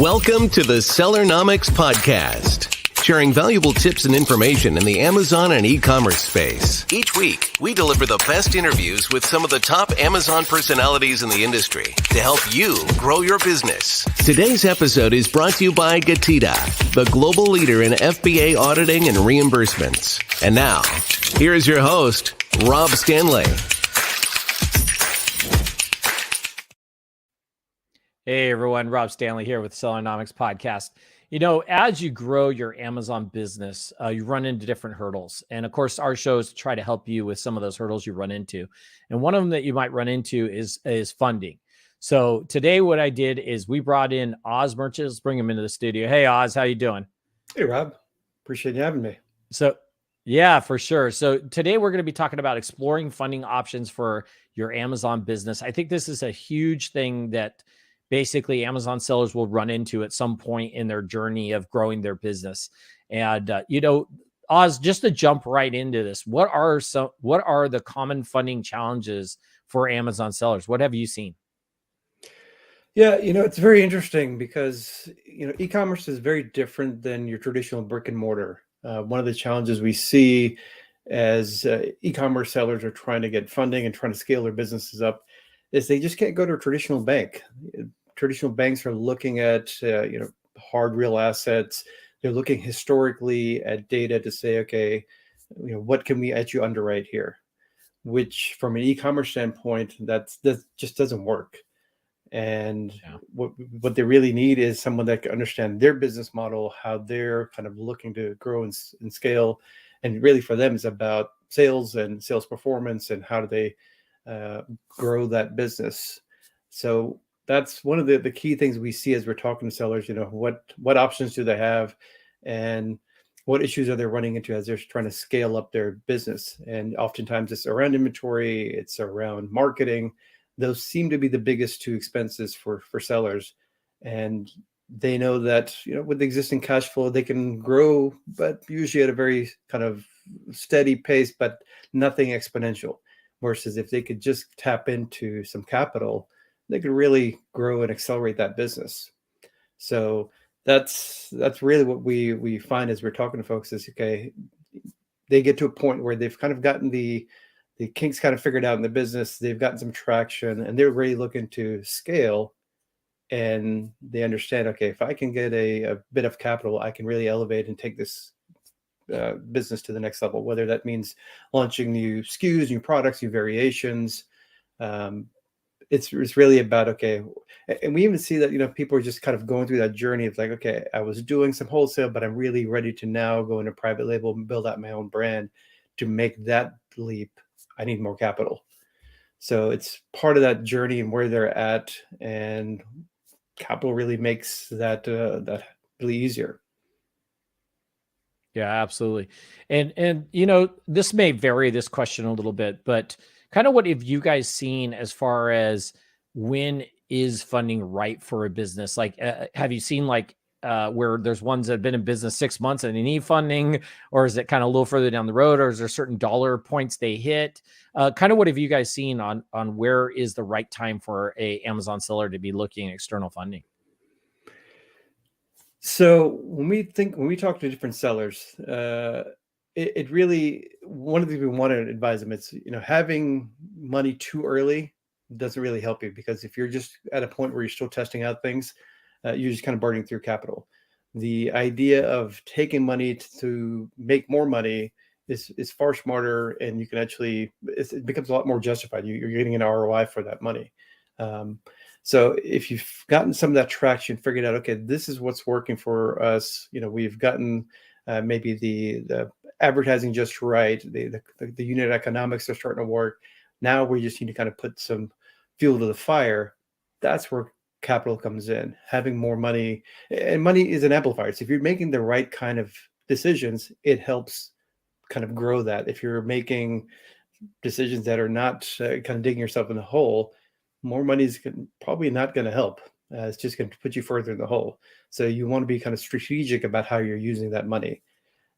Welcome to the Sellernomics podcast, sharing valuable tips and information in the Amazon and e-commerce space. Each week, we deliver the best interviews with some of the top Amazon personalities in the industry to help you grow your business. Today's episode is brought to you by GETIDA, the global leader in FBA auditing and reimbursements. And now, here is your host, Rob Stanley. Hey everyone, Rob Stanley here with the Sellernomics podcast. You know, as you grow your Amazon business, you run into different hurdles. And of course, our show is to try to help you with some of those hurdles you run into. And one of them that you might run into is funding. So today what I did is we brought in Oz Merchant. Let's bring him into the studio. Hey Oz, how you doing? Hey Rob, appreciate you having me. So yeah, for sure. So today we're going to be talking about exploring funding options for your Amazon business. I think this is a huge thing that basically Amazon sellers will run into at some point in their journey of growing their business. And, Oz, just to jump right into this, what are the common funding challenges for Amazon sellers? What have you seen? Yeah, it's very interesting because, e-commerce is very different than your traditional brick and mortar. One of the challenges we see as e-commerce sellers are trying to get funding and trying to scale their businesses up is they just can't go to a traditional bank. Traditional banks are looking at, hard real assets. They're looking historically at data to say, okay, what can we actually underwrite here? Which from an e-commerce standpoint, that just doesn't work. And what they really need is someone that can understand their business model, how they're kind of looking to grow and scale. And really for them, it's about sales and sales performance and how do they grow that business. So that's one of the key things we see as we're talking to sellers. What options do they have, and what issues are they running into as they're trying to scale up their business? And oftentimes it's around inventory, it's around marketing. Those seem to be the biggest two expenses for sellers. And they know that with the existing cash flow they can grow, but usually at a very kind of steady pace, but nothing exponential. Versus if they could just tap into some capital, they could really grow and accelerate that business. So that's really what we find as we're talking to folks is, okay, they get to a point where they've kind of gotten the kinks kind of figured out in the business. They've gotten some traction and they're really looking to scale. And they understand, okay, if I can get a bit of capital, I can really elevate and take this business to the next level, whether that means launching new SKUs, new products, new variations. It's really about, okay. And we even see that, people are just kind of going through that journey of like, okay, I was doing some wholesale, but I'm really ready to now go into private label and build out my own brand. To make that leap, I need more capital. So it's part of that journey and where they're at, and capital really makes that really easier. Yeah, absolutely. And this may vary this question a little bit, but kind of what have you guys seen as far as when is funding right for a business? Like, have you seen where there's ones that have been in business 6 months and they need funding, or is it kind of a little further down the road, or is there certain dollar points they hit? Kind of what have you guys seen on where is the right time for a Amazon seller to be looking at external funding? So when we talk to different sellers, it really, one of the things we want to advise them, it's, having money too early doesn't really help you, because if you're just at a point where you're still testing out things, you're just kind of burning through capital. The idea of taking money to make more money is far smarter, and you can actually, it becomes a lot more justified. You're getting an ROI for that money. So if you've gotten some of that traction, figured out, okay, this is what's working for us. We've gotten maybe the advertising just right. The unit economics are starting to work. Now we just need to kind of put some fuel to the fire. That's where capital comes in. Having more money, and money is an amplifier. So if you're making the right kind of decisions, it helps kind of grow that. If you're making decisions that are not kind of digging yourself in the hole, more money is probably not going to help. It's just going to put you further in the hole. So you want to be kind of strategic about how you're using that money.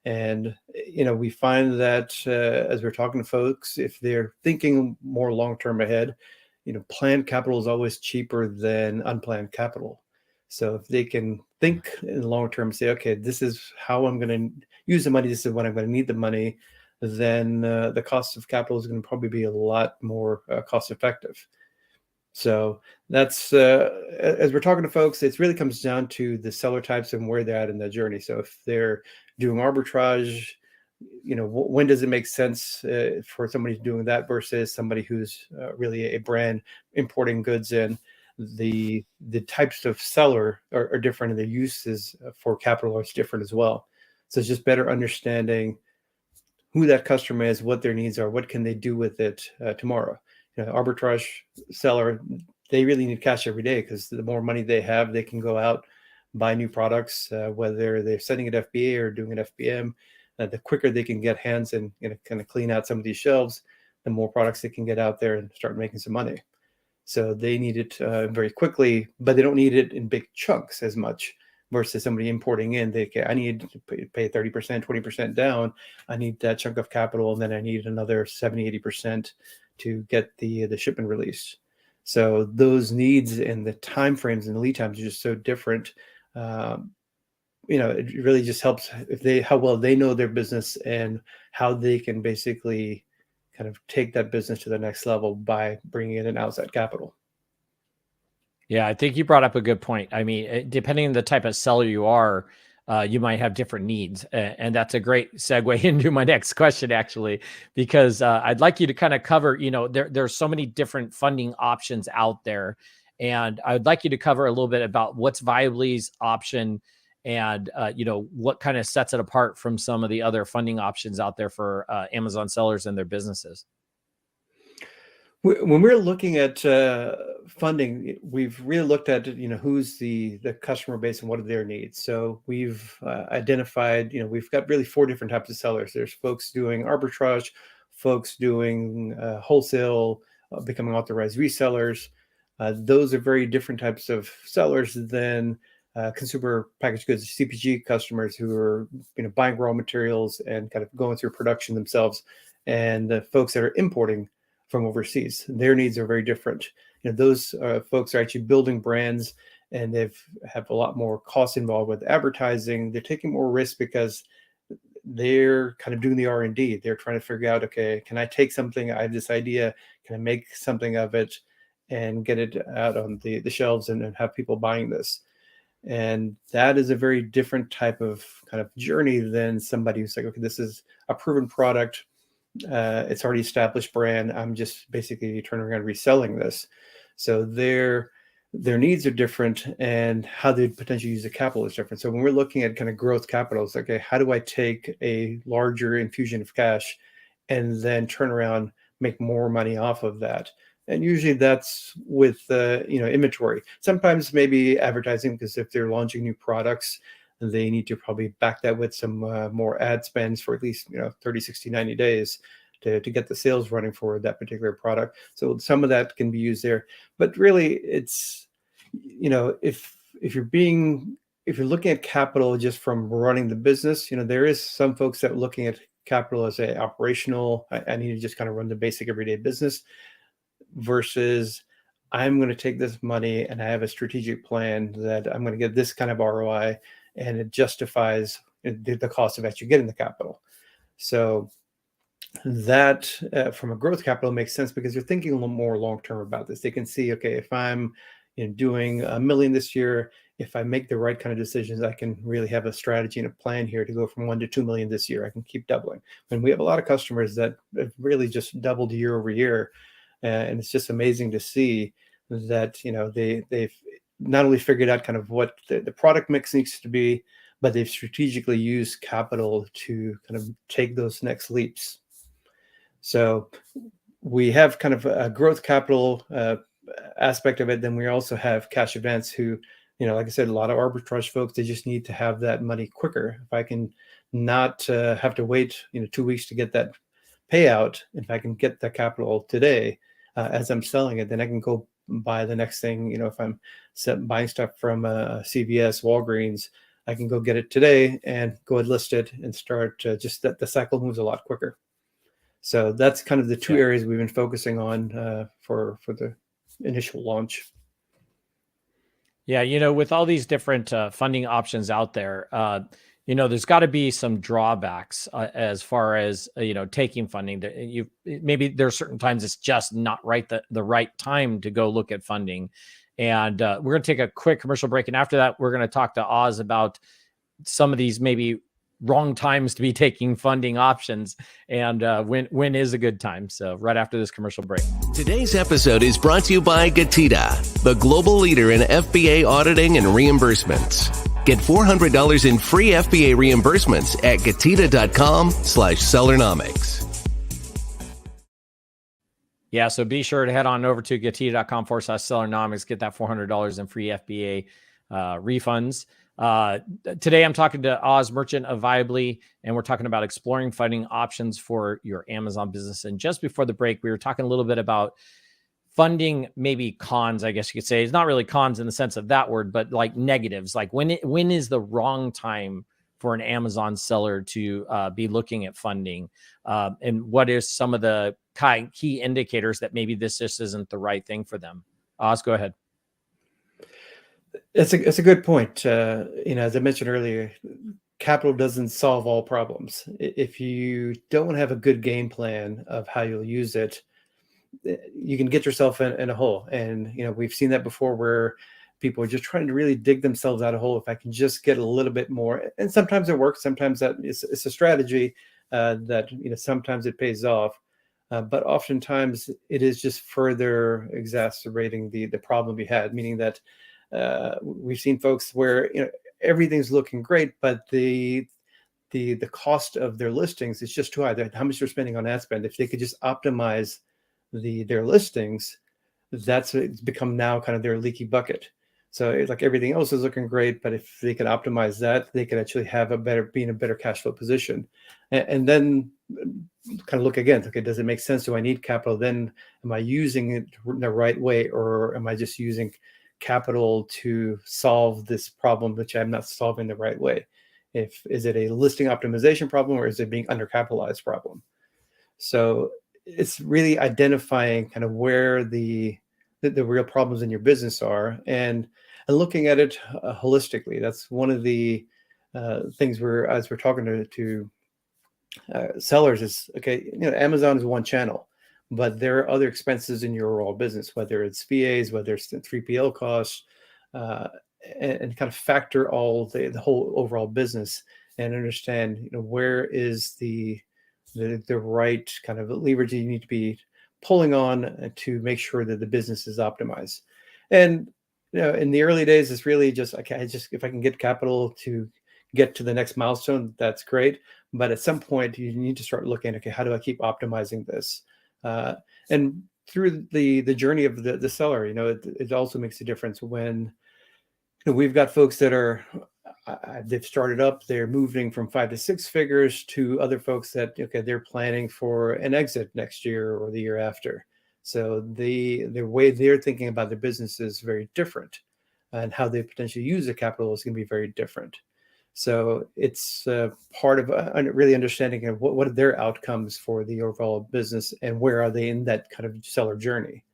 And, we find that as we're talking to folks, if they're thinking more long-term ahead, planned capital is always cheaper than unplanned capital. So if they can think in the long term, say, okay, this is how I'm going to use the money, this is when I'm going to need the money, then the cost of capital is going to probably be a lot more cost effective. So that's as we're talking to folks, it really comes down to the seller types and where they're at in the journey. So if they're doing arbitrage, when does it make sense for somebody doing that versus somebody who's really a brand importing goods in? The types of seller are different, and the uses for capital are different as well. So it's just better understanding who that customer is, what their needs are, what can they do with it tomorrow. Arbitrage seller, they really need cash every day, because the more money they have, they can go out, buy new products, whether they're sending it FBA or doing an FBM. The quicker they can get hands and kind of clean out some of these shelves, the more products they can get out there and start making some money. So they need it very quickly, but they don't need it in big chunks as much versus somebody importing in. I need to pay 30%, 20% down. I need that chunk of capital, and then I need another 70, 80% to get the shipment released. So those needs and the timeframes and the lead times are just so different. It really just helps how well they know their business and how they can basically kind of take that business to the next level by bringing in an outside capital. Yeah, I think you brought up a good point. I mean, depending on the type of seller you are, you might have different needs. And that's a great segue into my next question, actually, because I'd like you to kind of cover, there's so many different funding options out there. And I'd like you to cover a little bit about what's Viably's option and, what kind of sets it apart from some of the other funding options out there for Amazon sellers and their businesses. When we're looking at funding, we've really looked at who's the customer base and what are their needs. So we've identified we've got really 4 different types of sellers. There's folks doing arbitrage, folks doing wholesale, becoming authorized resellers. Those are very different types of sellers than consumer packaged goods, CPG customers who are buying raw materials and kind of going through production themselves, and the folks that are importing from overseas. Their needs are very different. Those folks are actually building brands, and they have a lot more cost involved with advertising. They're taking more risk because they're kind of doing the R&D. They're trying to figure out, okay, can I take something, I have this idea, can I make something of it and get it out on the shelves and have people buying this? And that is a very different type of kind of journey than somebody who's like, okay, this is a proven product. It's already established brand. I'm just basically turning around reselling this. So their needs are different, and how they potentially use the capital is different. So when we're looking at kind of growth capital, it's like, okay, how do I take a larger infusion of cash and then turn around, make more money off of that? And usually that's with inventory. Sometimes maybe advertising, because if they're launching new products, they need to probably back that with some more ad spends for at least 30, 60, 90 days to get the sales running for that particular product. So some of that can be used there. But really, it's if you're looking at capital just from running the business, there is some folks that are looking at capital as a operational. I need to just kind of run the basic everyday business, versus I'm going to take this money and I have a strategic plan that I'm going to get this kind of ROI, and it justifies the cost of actually getting the capital. So that from a growth capital makes sense, because you're thinking a little more long-term about this. They can see, okay, if I'm doing $1 million this year, if I make the right kind of decisions, I can really have a strategy and a plan here to go from 1 to 2 million this year. I can keep doubling. And we have a lot of customers that have really just doubled year over year. And it's just amazing to see that, they've not only figured out kind of what the product mix needs to be, but they've strategically used capital to kind of take those next leaps. So we have kind of a growth capital aspect of it. Then we also have cash advance, who, like I said, a lot of arbitrage folks, they just need to have that money quicker. If I can not have to wait 2 weeks to get that payout, if I can get the capital today as I'm selling it, then I can go buy the next thing. If I'm buying stuff from CVS, Walgreens, I can go get it today and go and list it and start just that the cycle moves a lot quicker. So that's kind of the 2 areas we've been focusing on for the initial launch. Yeah, with all these different funding options out there, there's got to be some drawbacks as far as taking funding. That maybe there are certain times it's just not the right time to go look at funding. And we're going to take a quick commercial break, and after that, we're going to talk to Oz about some of these maybe wrong times to be taking funding options, and when is a good time. So right after this commercial break. Today's episode is brought to you by GETIDA, the global leader in FBA auditing and reimbursements. Get $400 in free FBA reimbursements at GETIDA.com/Sellernomics. Yeah, so be sure to head on over to GETIDA.com/Sellernomics, get that $400 in free FBA refunds. Today I'm talking to Oz, merchant of Viably, and we're talking about exploring funding options for your Amazon business. And just before the break, we were talking a little bit about funding, maybe cons, I guess you could say. It's not really cons in the sense of that word, but like negatives, like when is the wrong time for an Amazon seller to be looking at funding, and what is some of the key indicators that maybe this just isn't the right thing for them. Oz, go ahead. It's a good point. As I mentioned earlier, capital doesn't solve all problems. If you don't have a good game plan of how you'll use it, you can get yourself in a hole. And we've seen that before, where people are just trying to really dig themselves out of a hole. If I can just get a little bit more, and sometimes it works. Sometimes it's a strategy that sometimes it pays off. But oftentimes it is just further exacerbating the problem we had, meaning that we've seen folks where everything's looking great, but the cost of their listings is just too high. How much they're spending on ad spend. If they could just optimize their listings, it's become now kind of their leaky bucket. So it's like everything else is looking great, but if they could optimize that, they could actually be in a better cash flow position. And then kind of look again. Okay, does it make sense? Do I need capital? Then am I using it the right way, or am I just using capital to solve this problem which I'm not solving the right way? Is it a listing optimization problem, or is it being undercapitalized problem? So it's really identifying kind of where the real problems in your business are, and looking at it holistically. That's one of the things as we're talking to sellers is, okay, Amazon is one channel, but there are other expenses in your overall business, whether it's VAs, whether it's 3PL costs, and kind of factor all the whole overall business and understand, where is the right kind of leverage you need to be pulling on to make sure that the business is optimized. And in the early days, it's really just, okay, if I can get capital to get to the next milestone, that's great. But at some point, you need to start looking, okay, how do I keep optimizing this? And through the journey of the seller, it also makes a difference when we've got folks that are they've started up, they're moving from 5 to 6 figures, to other folks that, okay, they're planning for an exit next year or the year after. So the way they're thinking about their business is very different, and how they potentially use the capital is going to be very different. So it's part of really understanding of what are their outcomes for the overall business, and where are they in that kind of seller journey.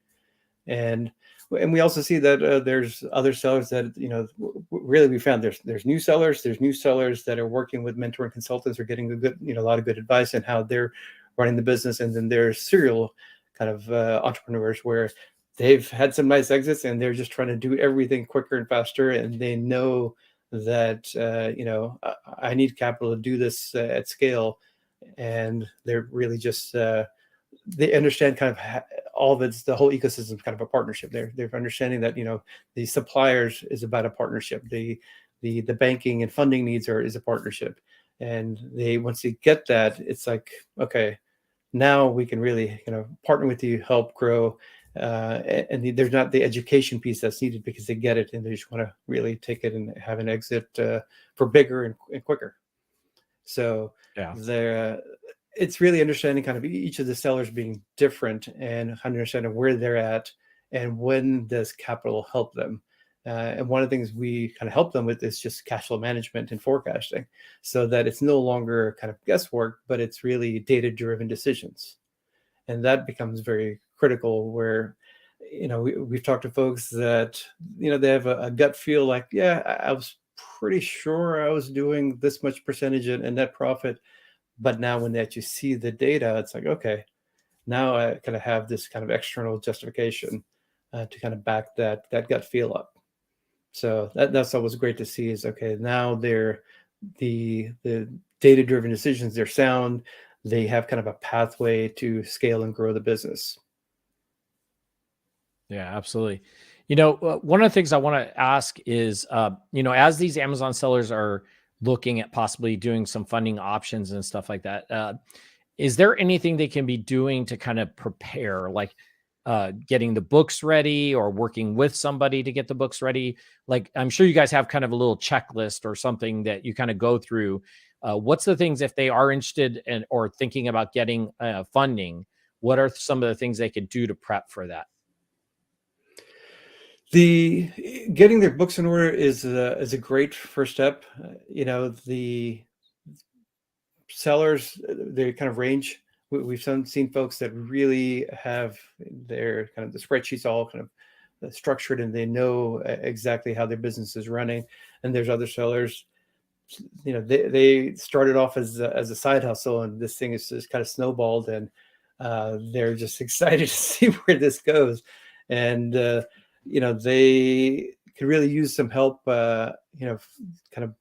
And we also see that there's other sellers that, really we found there's new sellers that are working with mentoring consultants, or getting a lot of good advice on how they're running the business. And then there's serial kind of entrepreneurs where they've had some nice exits, and they're just trying to do everything quicker and faster. And they know that, I need capital to do this at scale. And they're really just, they understand kind of all of it's, the whole ecosystem is kind of a partnership. They're understanding that, the suppliers is about a partnership. The banking and funding needs is a partnership. And once they get that, it's like, okay, now we can really, partner with you, help grow. And there's not the education piece that's needed, because they get it and they just want to really take it and have an exit for bigger and quicker. So yeah, it's really understanding kind of each of the sellers being different, and understanding where they're at and when does capital help them. And one of the things we kind of help them with is just cash flow management and forecasting, so that it's no longer kind of guesswork, but it's really data-driven decisions. And that becomes very critical, where we've talked to folks that, they have a gut feel like, yeah, I was pretty sure I was doing this much percentage in net profit. But now when they actually see the data, it's like, okay, now I kind of have this kind of external justification to kind of back that gut feel up. So that's always great to see is, okay, now the data-driven decisions, they're sound. They have kind of a pathway to scale and grow the business. Yeah, absolutely. One of the things I want to ask is, as these Amazon sellers are looking at possibly doing some funding options and stuff like that, is there anything they can be doing to kind of prepare, like getting the books ready or working with somebody to get the books ready? Like, I'm sure you guys have kind of a little checklist or something that you kind of go through. What's the things, if they are interested in or thinking about getting funding, what are some of the things they could do to prep for that? The getting their books in order is a great first step. The sellers, they kind of range. We've seen folks that really have their kind of the spreadsheets all kind of structured, and they know exactly how their business is running. And there's other sellers, they started off as a side hustle, and this thing is just kind of snowballed, and they're just excited to see where this goes. And they could really use some help, kind of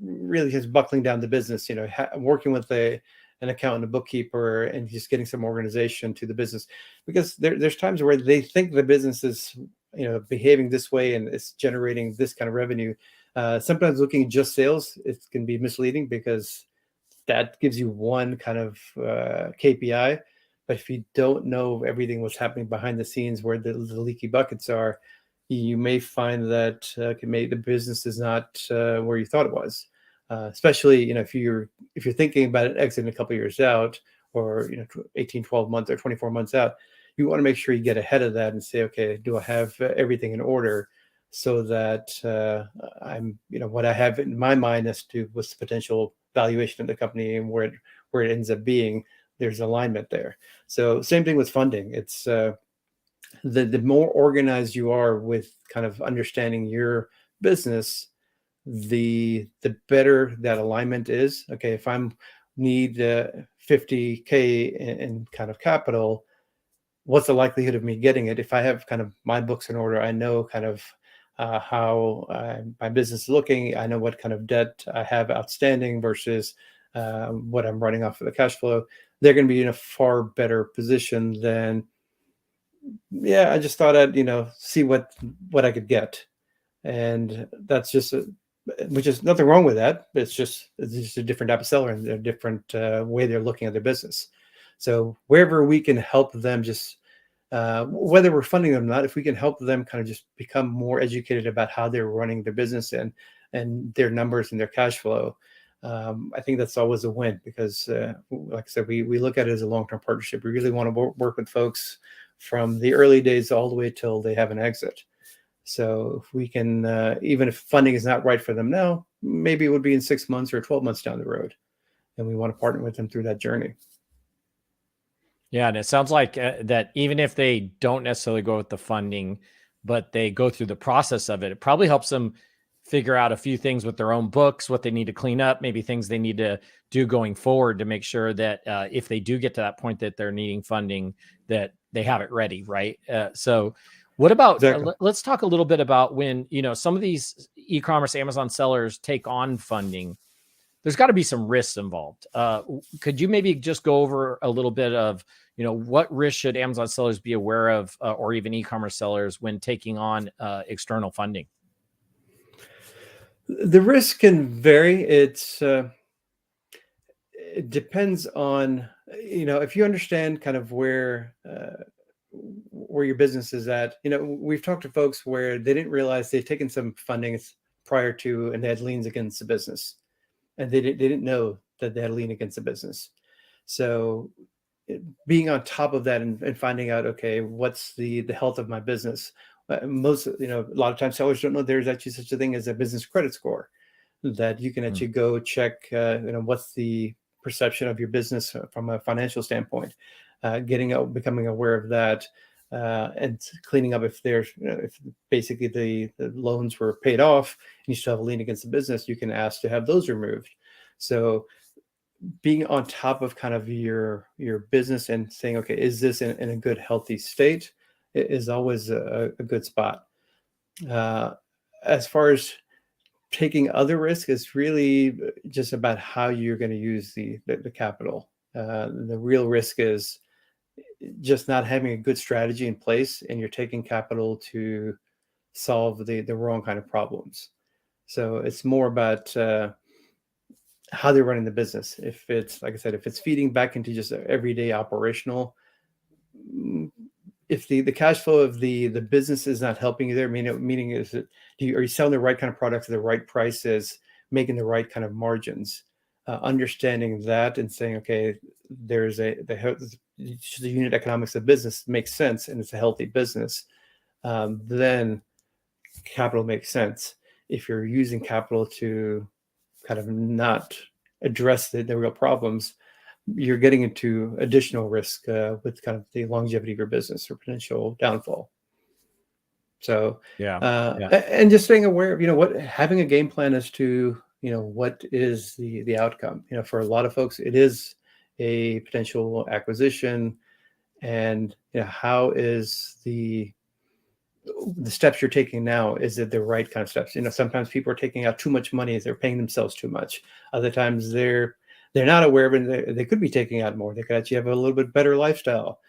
really just buckling down the business, working with an accountant, a bookkeeper, and just getting some organization to the business, because there's times where they think the business is, behaving this way and it's generating this kind of revenue. Sometimes looking at just sales, it can be misleading because that gives you one kind of KPI. But if you don't know everything what's happening behind the scenes, where the leaky buckets are, you may find that the business is not where you thought it was. Especially, if you're thinking about it exiting a couple of years out, or 18, 12 months or 24 months out, you want to make sure you get ahead of that and say, okay, do I have everything in order, so that I'm, what I have in my mind as to what's the potential valuation of the company and where it ends up being, there's alignment there. So same thing with funding. It's the more organized you are with kind of understanding your business, the better that alignment is. Okay, if I'm need 50K in kind of capital, what's the likelihood of me getting it? If I have kind of my books in order, I know kind of how my business is looking. I know what kind of debt I have outstanding versus what I'm running off of the cash flow. They're going to be in a far better position than, yeah, I just thought I'd, see what I could get. And that's just which is nothing wrong with that. But it's just a different type of seller, and a different way they're looking at their business. So wherever we can help them, just whether we're funding them or not, if we can help them kind of just become more educated about how they're running their business and their numbers and their cash flow, I think that's always a win, because like I said, we look at it as a long-term partnership. We really want to work with folks from the early days all the way till they have an exit. So if we can, even if funding is not right for them now, maybe it would be in 6 months or 12 months down the road, and we want to partner with them through that journey. Yeah, and it sounds like that even if they don't necessarily go with the funding, but they go through the process of it, it probably helps them figure out a few things with their own books, what they need to clean up, maybe things they need to do going forward to make sure that if they do get to that point that they're needing funding, that they have it ready, right? So what about, Exactly. Let's talk a little bit about when, some of these e-commerce Amazon sellers take on funding. There's got to be some risks involved. Could you maybe just go over a little bit of, what risk should Amazon sellers be aware of, or even e-commerce sellers, when taking on external funding? The risk can vary. It depends on, if you understand kind of where your business is at. We've talked to folks where they didn't realize they've taken some funding prior to, and they had liens against the business, and they didn't know that they had a lien against the business. So being on top of that and finding out, okay, what's the health of my business? A lot of times sellers don't know there's actually such a thing as a business credit score, that you can actually go check, what's the perception of your business from a financial standpoint, becoming aware of that. and cleaning up if there's, if basically the loans were paid off and you still have a lien against the business, you can ask to have those removed. So being on top of kind of your business and saying, okay, is this in a good, healthy state, is always a good spot. As far as taking other risk, is really just about how you're going to use the capital. The real risk is just not having a good strategy in place, and you're taking capital to solve the wrong kind of problems. So it's more about how they're running the business. If it's, like I said, if it's feeding back into just everyday operational, if the cash flow of the business is not helping you there, meaning is it, are you selling the right kind of products at the right prices, making the right kind of margins, understanding that and saying, okay, there's the unit economics of business makes sense and it's a healthy business, then capital makes sense. If you're using capital to kind of not address the real problems, you're getting into additional risk with kind of the longevity of your business or potential downfall. So, and just staying aware of, having a game plan as to, what is the outcome. For a lot of folks, it is a potential acquisition, and how is the steps you're taking now, is it the right kind of steps? Sometimes people are taking out too much money, they're paying themselves too much. Other times they're not aware of it, they could be taking out more. They could actually have a little bit better lifestyle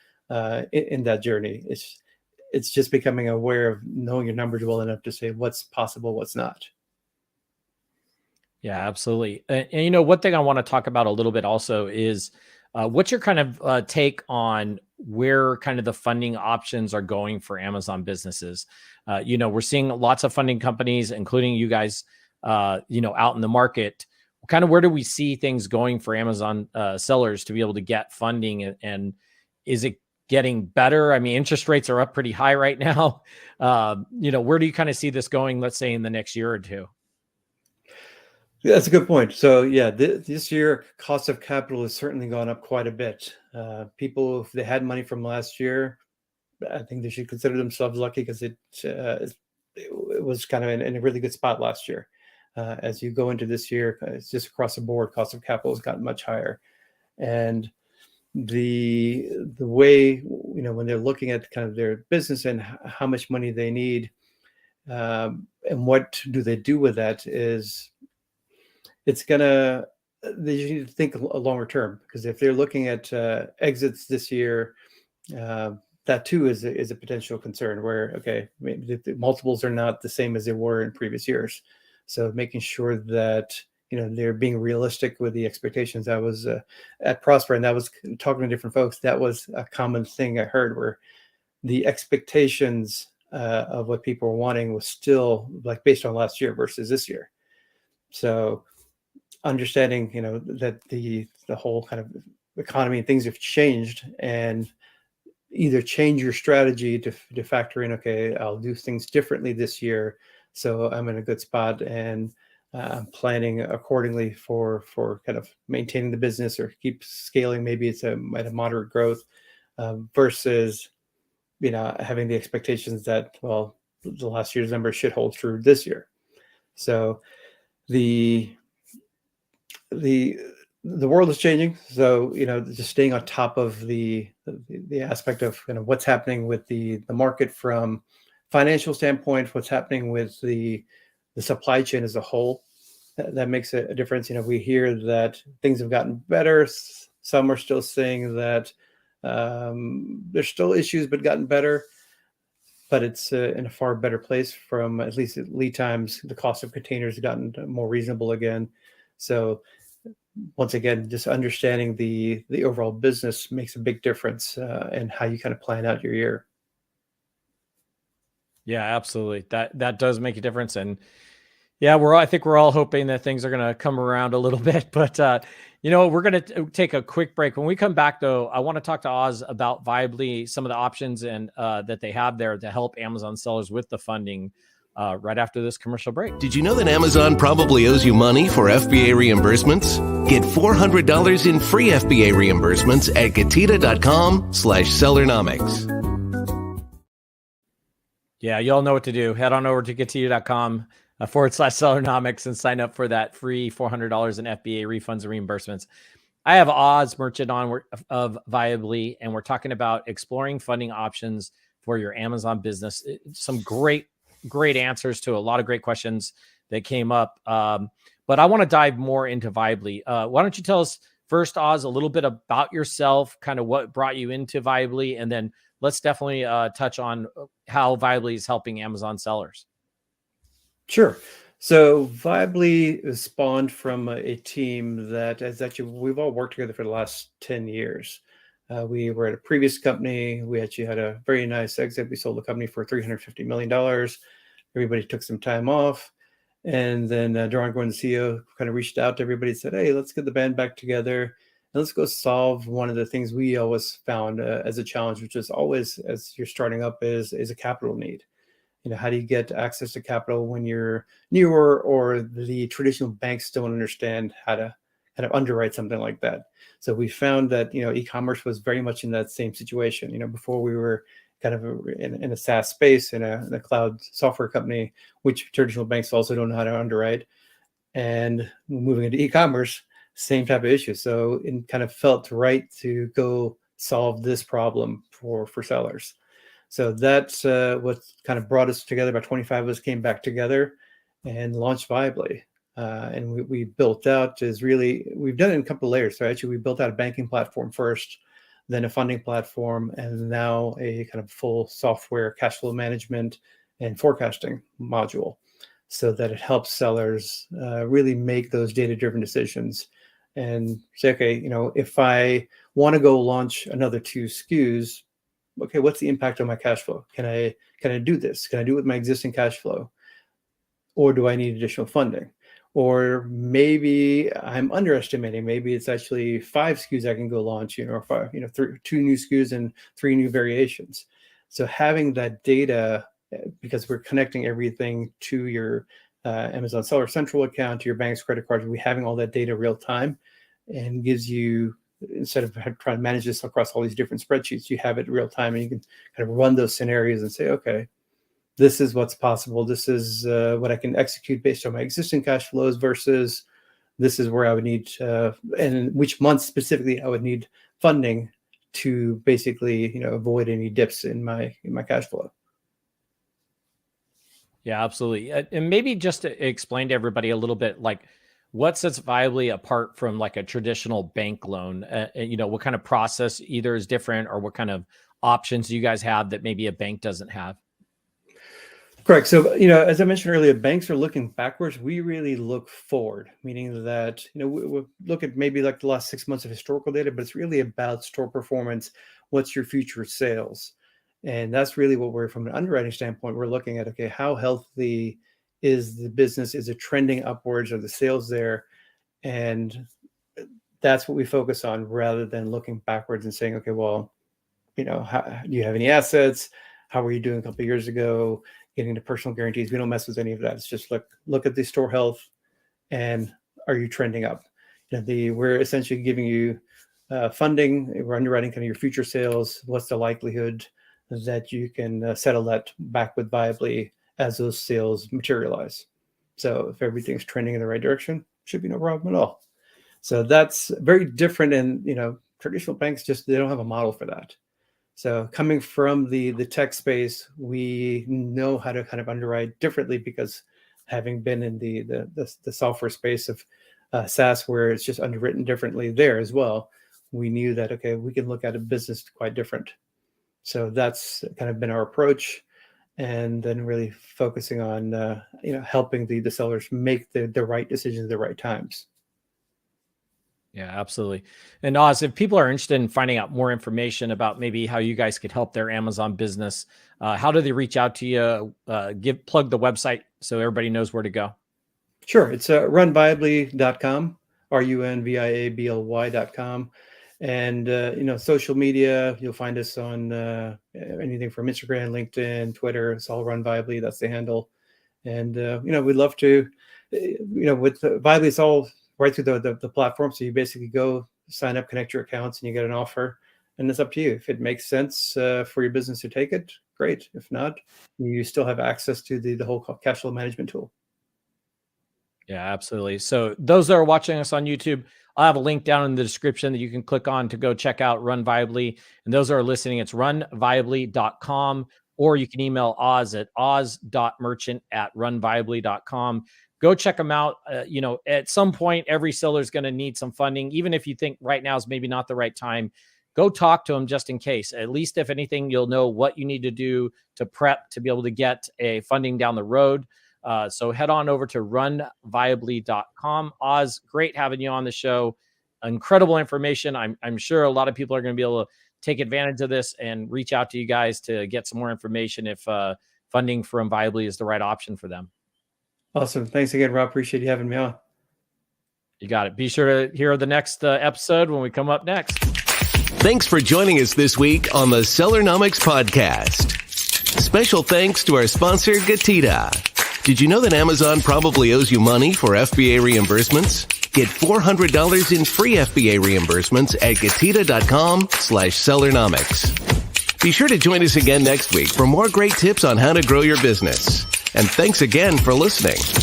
in that journey. It's just becoming aware of knowing your numbers well enough to say what's possible, what's not. Yeah, absolutely. And one thing I want to talk about a little bit also is what's your kind of take on where kind of the funding options are going for Amazon businesses? We're seeing lots of funding companies, including you guys, out in the market. Kind of where do we see things going for Amazon sellers to be able to get funding? And is it getting better? I mean, interest rates are up pretty high right now. Where do you kind of see this going, let's say in the next year or two? Yeah, that's a good point. So yeah, this year, cost of capital has certainly gone up quite a bit. People, if they had money from last year, I think they should consider themselves lucky, because it was kind of in a really good spot last year. As you go into this year, it's just across the board, cost of capital has gotten much higher. And the way, when they're looking at kind of their business and how much money they need, and what do they do with that, is they need to think a longer term, because if they're looking at exits this year, that too is a potential concern, where, okay, maybe the multiples are not the same as they were in previous years. So making sure that, they're being realistic with the expectations. I was at Prosper, and that was talking to different folks. That was a common thing I heard, where the expectations of what people were wanting was still like based on last year versus this year. So understanding, that the whole kind of economy and things have changed, and either change your strategy to factor in, okay, I'll do things differently this year, so I'm in a good spot, and planning accordingly for kind of maintaining the business or keep scaling. Maybe it's at a moderate growth, versus, having the expectations that, well, the last year's numbers should hold true this year. So the world is changing. So, just staying on top of the aspect of what's happening with the market from financial standpoint, what's happening with the supply chain as a whole, that makes a difference. We hear that things have gotten better. Some are still saying that there's still issues, but gotten better. But it's in a far better place from, at least lead times. The cost of containers has gotten more reasonable again. So once again, just understanding the overall business makes a big difference in how you kind of plan out your year. Yeah, absolutely. That does make a difference. And yeah, I think we're all hoping that things are going to come around a little bit, but we're going to take a quick break. When we come back though, I want to talk to Oz about Viably, some of the options and that they have there to help Amazon sellers with the funding right after this commercial break. Did you know that Amazon probably owes you money for FBA reimbursements? Get $400 in free FBA reimbursements at GETIDA.com/Sellernomics. Yeah, you all know what to do. Head on over to GETIDA.com /Sellernomics and sign up for that free $400 in FBA refunds and reimbursements. I have Oz Merchant on of Viably, and we're talking about exploring funding options for your Amazon business. Some great answers to a lot of great questions that came up. But I want to dive more into Viably. Why don't you tell us first, Oz, a little bit about yourself, kind of what brought you into Viably, and then let's definitely touch on how Viably is helping Amazon sellers. Sure. So Viably is spawned from a team that is actually, we've all worked together for the last 10 years. We were at a previous company. We actually had a very nice exit. We sold the company for $350 million. Everybody took some time off. And then Duran Gordon, the CEO, kind of reached out to everybody and said, hey, let's get the band back together. And let's go solve one of the things we always found as a challenge, which is always, as you're starting up, is a capital need. How do you get access to capital when you're newer or the traditional banks don't understand how to kind of underwrite something like that? So we found that, e-commerce was very much in that same situation. Before we were kind of in a SaaS space, in a cloud software company, which traditional banks also don't know how to underwrite. And moving into e-commerce, same type of issue. So it kind of felt right to go solve this problem for sellers. So that's what kind of brought us together. About 25 of us came back together and launched Viably. And we built out we've done it in a couple of layers. So actually we built out a banking platform first, then a funding platform, and now a kind of full software cash flow management and forecasting module, so that it helps sellers really make those data-driven decisions and say, okay, if I want to go launch another 2 SKUs, okay, what's the impact on my cash flow? Can I do this? Can I do it with my existing cash flow? Or do I need additional funding? Or maybe I'm underestimating. Maybe it's actually 5 SKUs I can go launch, or 5, 2 new SKUs and 3 new variations. So having that data, because we're connecting everything to your Amazon Seller Central account, to your bank's credit cards, we're having all that data real time, and gives you, instead of trying to manage this across all these different spreadsheets, you have it real time, and you can kind of run those scenarios and say, okay, this is what's possible. This is what I can execute based on my existing cash flows versus this is where I would need, and which month specifically I would need funding to basically, avoid any dips in my cash flow. Yeah, absolutely. And maybe just to explain to everybody a little bit, like, what sets Viably apart from like a traditional bank loan? What kind of process either is different, or what kind of options you guys have that maybe a bank doesn't have? Correct. So, as I mentioned earlier, banks are looking backwards. We really look forward, meaning that, we look at maybe like the last 6 months of historical data, but it's really about store performance. What's your future sales? And that's really what we're, from an underwriting standpoint, we're looking at, okay, how healthy is the business? Is it trending upwards? Are the sales there? And that's what we focus on, rather than looking backwards and saying, okay, well, do you have any assets? How were you doing a couple of years ago? Getting the personal guarantees. We don't mess with any of that. It's just look at the store health, and are you trending up? We're essentially giving you funding. We're underwriting kind of your future sales. What's the likelihood that you can settle that back with Viably as those sales materialize? So if everything's trending in the right direction, should be no problem at all. So that's very different. And traditional banks they don't have a model for that. So coming from the tech space, we know how to kind of underwrite differently, because having been in the software space of SaaS, where it's just underwritten differently there as well, we knew that, okay, we can look at a business quite different. So that's kind of been our approach, and then really focusing on helping the sellers make the right decisions at the right times. Yeah, absolutely. And Oz, if people are interested in finding out more information about maybe how you guys could help their Amazon business, how do they reach out to you? Plug the website so everybody knows where to go. Sure. It's runviably.com, runviably.com. And, social media, you'll find us on anything from Instagram, LinkedIn, Twitter. It's all Run Viably. That's the handle. And, we'd love to, with Viably, it's all right through the platform. So you basically go sign up, connect your accounts, and you get an offer. and it's up to you. If it makes sense for your business to take it, great. If not, you still have access to the whole cash flow management tool. Yeah, absolutely. So those that are watching us on YouTube, I'll have a link down in the description that you can click on to go check out Run Viably. And those that are listening, it's runviably.com, or you can email Oz at oz.merchant@runviably.com. Go check them out. At some point, every seller is going to need some funding. Even if you think right now is maybe not the right time, go talk to them just in case. At least if anything, you'll know what you need to do to prep to be able to get a funding down the road. So head on over to runviably.com. Oz, great having you on the show. Incredible information. I'm sure a lot of people are going to be able to take advantage of this and reach out to you guys to get some more information if funding from Viably is the right option for them. Awesome. Thanks again, Rob. Appreciate you having me on. You got it. Be sure to hear the next episode when we come up next. Thanks for joining us this week on the Sellernomics podcast. Special thanks to our sponsor, GETIDA. Did you know that Amazon probably owes you money for FBA reimbursements? Get $400 in free FBA reimbursements at GETIDA.com/Sellernomics. Be sure to join us again next week for more great tips on how to grow your business. And thanks again for listening.